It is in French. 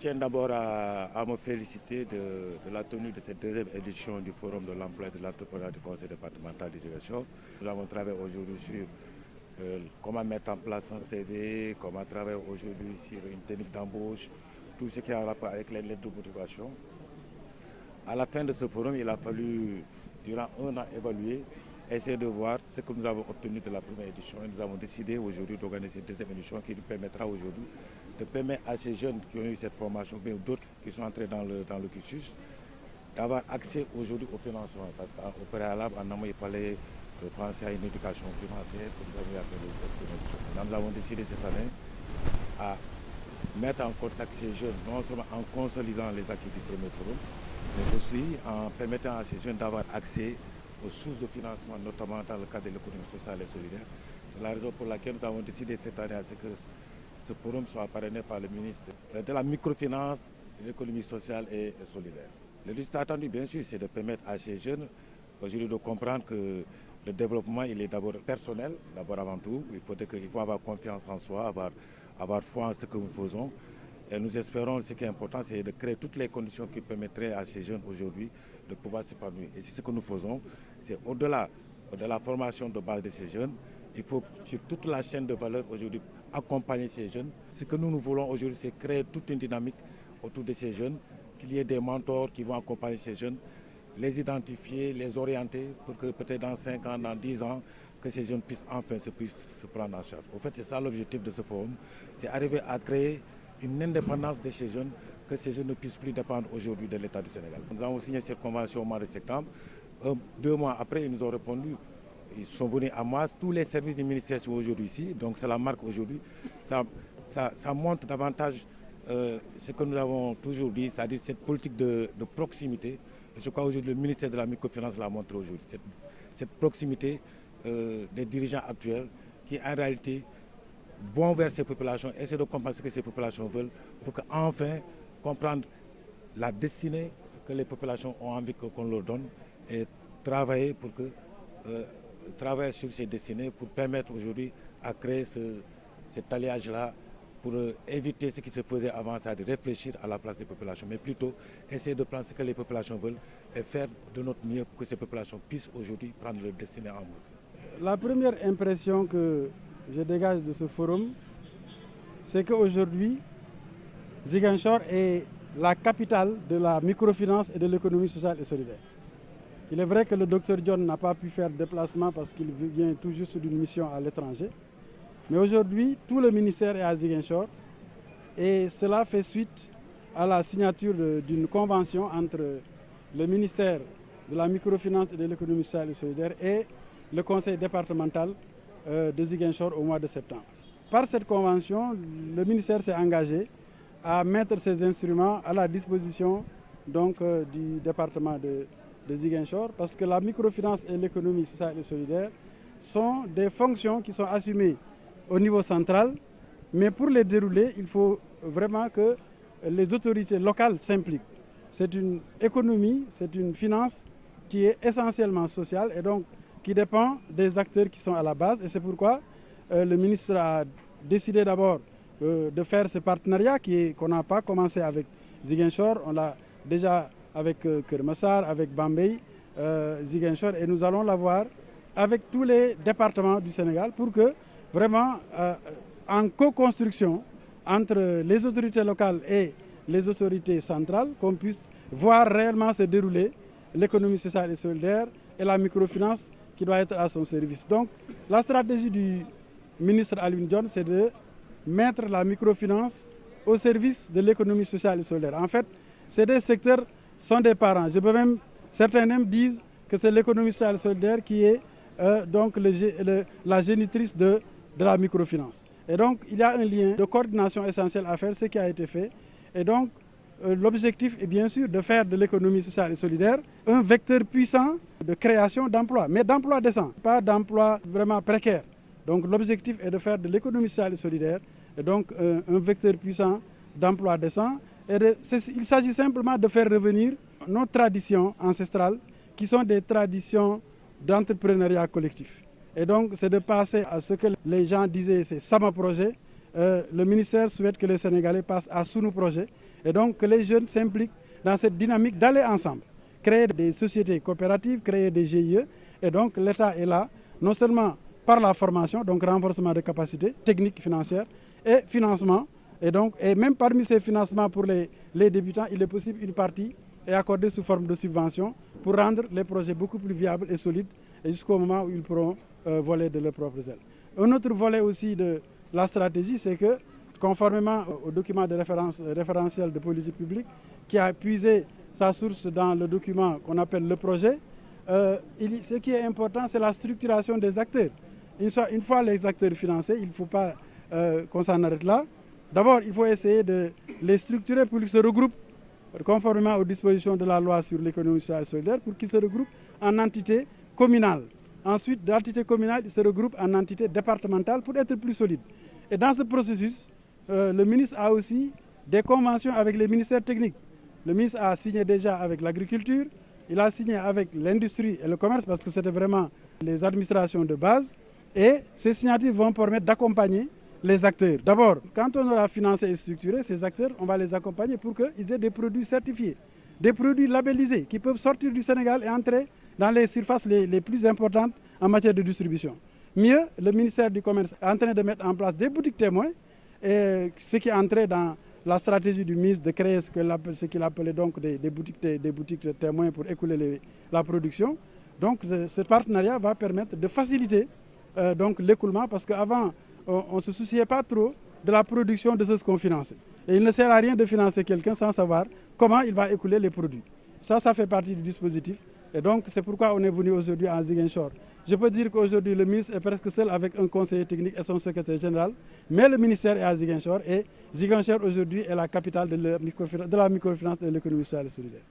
tiens d'abord à me féliciter de la tenue de cette deuxième édition du Forum de l'emploi et de l'entrepreneuriat du Conseil départemental des Ziguinchor. Nous avons travaillé aujourd'hui sur comment mettre en place un CV, comment travailler aujourd'hui sur une technique d'embauche, tout ce qui est en rapport avec les lettres de motivation. À la fin de ce forum, il a fallu, durant un an, évaluer, essayer de voir ce que nous avons obtenu de la première édition. Et nous avons décidé aujourd'hui d'organiser une deuxième édition qui nous permettra aujourd'hui de permettre à ces jeunes qui ont eu cette formation, mais d'autres qui sont entrés dans le cursus, d'avoir accès aujourd'hui au financement. Parce qu'au préalable, en amont, il fallait penser à une éducation financière pour nous amener à faire cette première édition. Nous avons décidé cette année à mettre en contact ces jeunes, non seulement en consolidant les acquis du premier forum, mais aussi en permettant à ces jeunes d'avoir accès aux sources de financement, notamment dans le cadre de l'économie sociale et solidaire. C'est la raison pour laquelle nous avons décidé cette année à ce que ce forum soit parrainé par le ministre de la microfinance, de l'économie sociale et solidaire. Le résultat attendu, bien sûr, c'est de permettre à ces jeunes aujourd'hui de comprendre que le développement, il est d'abord personnel, d'abord avant tout. Il faut avoir confiance en soi, avoir foi en ce que nous faisons. Et nous espérons, ce qui est important, c'est de créer toutes les conditions qui permettraient à ces jeunes aujourd'hui de pouvoir s'épanouir. Et c'est ce que nous faisons. C'est au-delà de la formation de base de ces jeunes, il faut sur toute la chaîne de valeur aujourd'hui accompagner ces jeunes. Ce que nous voulons aujourd'hui, c'est créer toute une dynamique autour de ces jeunes, qu'il y ait des mentors qui vont accompagner ces jeunes, les identifier, les orienter pour que peut-être dans 5 ans, dans 10 ans, que ces jeunes puissent enfin se prendre en charge. En fait, c'est ça l'objectif de ce forum, c'est arriver à créer une indépendance de ces jeunes, que ces jeunes ne puissent plus dépendre aujourd'hui de l'État du Sénégal. Nous avons signé cette convention au mois de septembre. 2 mois après, ils nous ont répondu. Ils sont venus à masse. Tous les services du ministère sont aujourd'hui ici. Donc c'est la marque aujourd'hui. Ça montre davantage ce que nous avons toujours dit, c'est-à-dire cette politique de proximité. Je crois aujourd'hui le ministère de la microfinance l'a montré aujourd'hui. Cette proximité des dirigeants actuels qui en réalité vont vers ces populations, essayer de comprendre ce que ces populations veulent pour qu'enfin comprendre la destinée que les populations ont envie qu'on leur donne et travailler travailler sur ces destinées pour permettre aujourd'hui à créer cet alliage-là pour éviter ce qui se faisait avant, c'est-à-dire réfléchir à la place des populations, mais plutôt essayer de prendre ce que les populations veulent et faire de notre mieux pour que ces populations puissent aujourd'hui prendre leur destinée en main. La première impression que je dégage de ce forum, c'est qu'aujourd'hui, Ziguinchor est la capitale de la microfinance et de l'économie sociale et solidaire. Il est vrai que le docteur John n'a pas pu faire de déplacement parce qu'il vient tout juste d'une mission à l'étranger. Mais aujourd'hui, tout le ministère est à Ziguinchor et cela fait suite à la signature d'une convention entre le ministère de la microfinance et de l'économie sociale et solidaire et le conseil départemental de Ziguinchor au mois de septembre. Par cette convention, le ministère s'est engagé à mettre ces instruments à la disposition du département de Ziguinchor parce que la microfinance et l'économie sociale et solidaire sont des fonctions qui sont assumées au niveau central, mais pour les dérouler, il faut vraiment que les autorités locales s'impliquent. C'est une économie, c'est une finance qui est essentiellement sociale et donc qui dépend des acteurs qui sont à la base. Et c'est pourquoi le ministre a décidé d'abord de faire ce partenariat qu'on n'a pas commencé avec Ziguinchor, on l'a déjà avec Kermassar, avec Bambey, Ziguinchor, et nous allons l'avoir avec tous les départements du Sénégal pour que vraiment en co-construction entre les autorités locales et les autorités centrales, qu'on puisse voir réellement se dérouler l'économie sociale et solidaire et la microfinance qui doit être à son service. Donc la stratégie du ministre Alioune Dione, c'est de mettre la microfinance au service de l'économie sociale et solidaire. En fait, c'est des secteurs, sont des parents. Certains même disent que c'est l'économie sociale et solidaire qui est la génitrice de la microfinance. Et donc, il y a un lien de coordination essentiel à faire, ce qui a été fait. Et donc, l'objectif est bien sûr de faire de l'économie sociale et solidaire un vecteur puissant de création d'emplois, mais d'emplois décents, pas d'emplois vraiment précaires. Donc, l'objectif est de faire de l'économie sociale et solidaire et donc un vecteur puissant d'emplois décents. Il s'agit simplement de faire revenir nos traditions ancestrales qui sont des traditions d'entrepreneuriat collectif. Et donc, c'est de passer à ce que les gens disaient, c'est Sama Projet. Le ministère souhaite que les Sénégalais passent à Sunu Projet, Et donc que les jeunes s'impliquent dans cette dynamique d'aller ensemble, créer des sociétés coopératives, créer des GIE. Et donc l'État est là, non seulement par la formation, donc renforcement de capacités techniques, financières, et financement. Et même parmi ces financements pour les débutants, il est possible une partie est accordée sous forme de subvention pour rendre les projets beaucoup plus viables et solides et jusqu'au moment où ils pourront voler de leurs propres ailes. Un autre volet aussi de la stratégie, c'est que conformément au document de référentiel de politique publique qui a puisé sa source dans le document qu'on appelle le projet, ce qui est important, c'est la structuration des acteurs. Une fois les acteurs financés, il ne faut pas qu'on s'en arrête là. D'abord, il faut essayer de les structurer pour qu'ils se regroupent conformément aux dispositions de la loi sur l'économie sociale et solidaire, pour qu'ils se regroupent en entités communales. Ensuite, d'entité communale, ils se regroupent en entité départementale pour être plus solides. Et dans ce processus, le ministre a aussi des conventions avec les ministères techniques. Le ministre a signé déjà avec l'agriculture, il a signé avec l'industrie et le commerce parce que c'était vraiment les administrations de base. Et ces signatures vont permettre d'accompagner les acteurs. D'abord, quand on aura financé et structuré ces acteurs, on va les accompagner pour qu'ils aient des produits certifiés, des produits labellisés qui peuvent sortir du Sénégal et entrer dans les surfaces les plus importantes en matière de distribution. Mieux, le ministère du Commerce est en train de mettre en place des boutiques témoins, et ce qui est entré dans la stratégie du ministre de créer ce qu'il appelait donc des boutiques témoins pour écouler la production. Donc ce partenariat va permettre de faciliter donc l'écoulement parce qu'avant, on ne se souciait pas trop de la production de ce qu'on finançait. Et il ne sert à rien de financer quelqu'un sans savoir comment il va écouler les produits. Ça fait partie du dispositif. Et donc, c'est pourquoi on est venu aujourd'hui à Ziguinchor. Je peux dire qu'aujourd'hui, le ministre est presque seul avec un conseiller technique et son secrétaire général. Mais le ministère est à Ziguinchor. Et Ziguinchor, aujourd'hui, est la capitale de la microfinance et de l'économie sociale et solidaire.